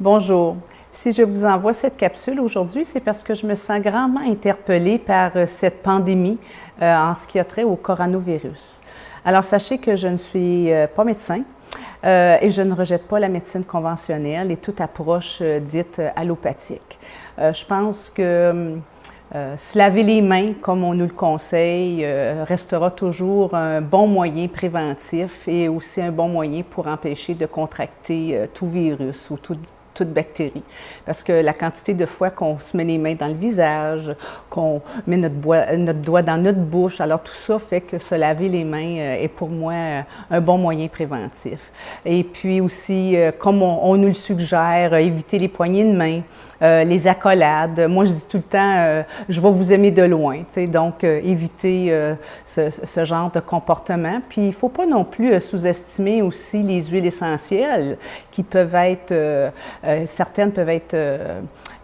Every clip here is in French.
Bonjour. Si je vous envoie cette capsule aujourd'hui, c'est parce que je me sens grandement interpellée par cette pandémie en ce qui a trait au coronavirus. Alors, sachez que je ne suis pas médecin et je ne rejette pas la médecine conventionnelle et toute approche dite allopathique. Je pense que se laver les mains, comme on nous le conseille, restera toujours un bon moyen préventif et aussi un bon moyen pour empêcher de contracter tout virus ou toute bactérie. Parce que la quantité de fois qu'on se met les mains dans le visage, qu'on met notre doigt dans notre bouche, alors tout ça fait que se laver les mains est pour moi un bon moyen préventif. Et puis aussi, comme on nous le suggère, éviter les poignées de main, les accolades. Moi, je dis tout le temps, je vais vous aimer de loin. Donc, éviter ce genre de comportement. Puis, il ne faut pas non plus sous-estimer aussi les huiles essentielles qui peuvent être, certaines peuvent être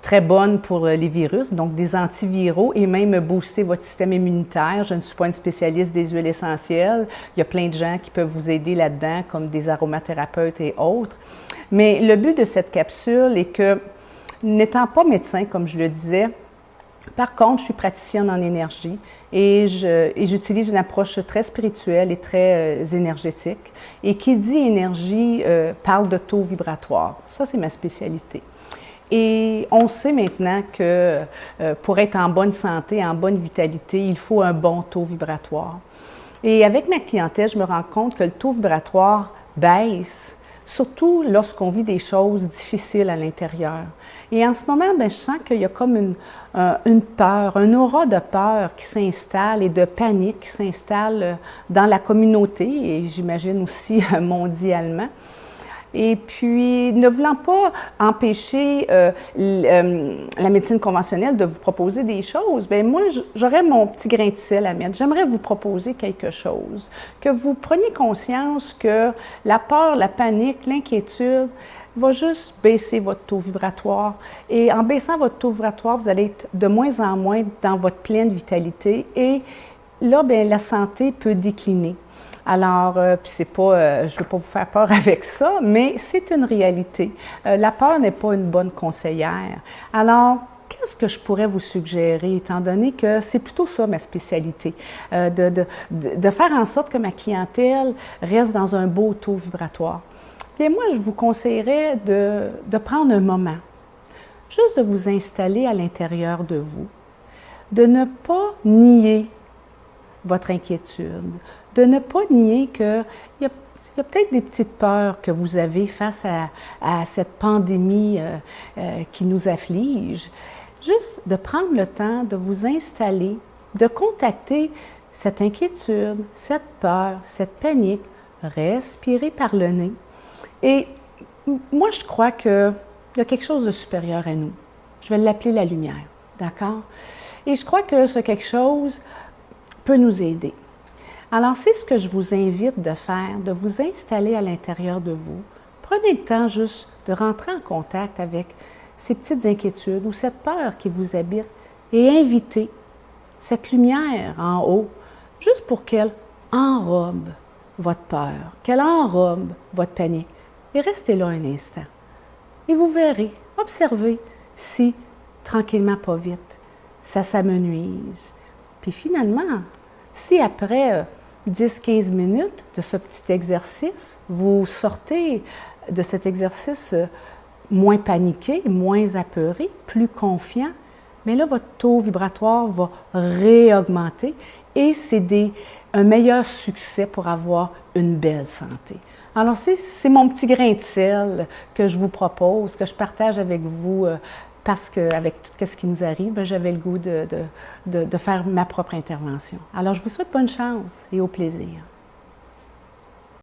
très bonnes pour les virus, donc des antiviraux et même booster votre système immunitaire. Je ne suis pas une spécialiste des huiles essentielles. Il y a plein de gens qui peuvent vous aider là-dedans, comme des aromathérapeutes et autres. Mais le but de cette capsule est que, n'étant pas médecin, comme je le disais, par contre, je suis praticienne en énergie et j'utilise une approche très spirituelle et très énergétique. Et qui dit énergie parle de taux vibratoire. Ça, c'est ma spécialité. Et on sait maintenant que pour être en bonne santé, en bonne vitalité, il faut un bon taux vibratoire. Et avec ma clientèle, je me rends compte que le taux vibratoire baisse, surtout lorsqu'on vit des choses difficiles à l'intérieur. Et en ce moment, je sens qu'il y a comme une peur, un aura de peur qui s'installe et de panique qui s'installe dans la communauté et j'imagine aussi mondialement. Et puis, ne voulant pas empêcher la médecine conventionnelle de vous proposer des choses, bien moi, j'aurais mon petit grain de sel à mettre. J'aimerais vous proposer quelque chose, que vous preniez conscience que la peur, la panique, l'inquiétude va juste baisser votre taux vibratoire. Et en baissant votre taux vibratoire, vous allez être de moins en moins dans votre pleine vitalité et là, bien, la santé peut décliner. Alors, c'est pas, je ne veux pas vous faire peur avec ça, mais c'est une réalité. La peur n'est pas une bonne conseillère. Alors, qu'est-ce que je pourrais vous suggérer, étant donné que c'est plutôt ça ma spécialité, de faire en sorte que ma clientèle reste dans un beau taux vibratoire? Bien, moi, je vous conseillerais de prendre un moment, juste de vous installer à l'intérieur de vous, de ne pas nier votre inquiétude, de ne pas nier qu'il y a peut-être des petites peurs que vous avez face à cette pandémie qui nous afflige. Juste de prendre le temps de vous installer, de contacter cette inquiétude, cette peur, cette panique, respirer par le nez. Et moi, je crois qu'il y a quelque chose de supérieur à nous. Je vais l'appeler la lumière, d'accord? Et je crois que ce quelque chose peut nous aider. Alors, c'est ce que je vous invite de faire, de vous installer à l'intérieur de vous. Prenez le temps juste de rentrer en contact avec ces petites inquiétudes ou cette peur qui vous habite et invitez cette lumière en haut, juste pour qu'elle enrobe votre peur, qu'elle enrobe votre panique. Et restez là un instant. Et vous verrez, observez si, tranquillement, pas vite, ça s'amenuise. Puis finalement, si après 10-15 minutes de ce petit exercice, vous sortez de cet exercice moins paniqué, moins apeuré, plus confiant, mais là, votre taux vibratoire va réaugmenter et c'est un meilleur succès pour avoir une belle santé. Alors, c'est mon petit grain de sel que je vous propose, que je partage avec vous parce qu'avec tout ce qui nous arrive, j'avais le goût de faire ma propre intervention. Alors, je vous souhaite bonne chance et au plaisir.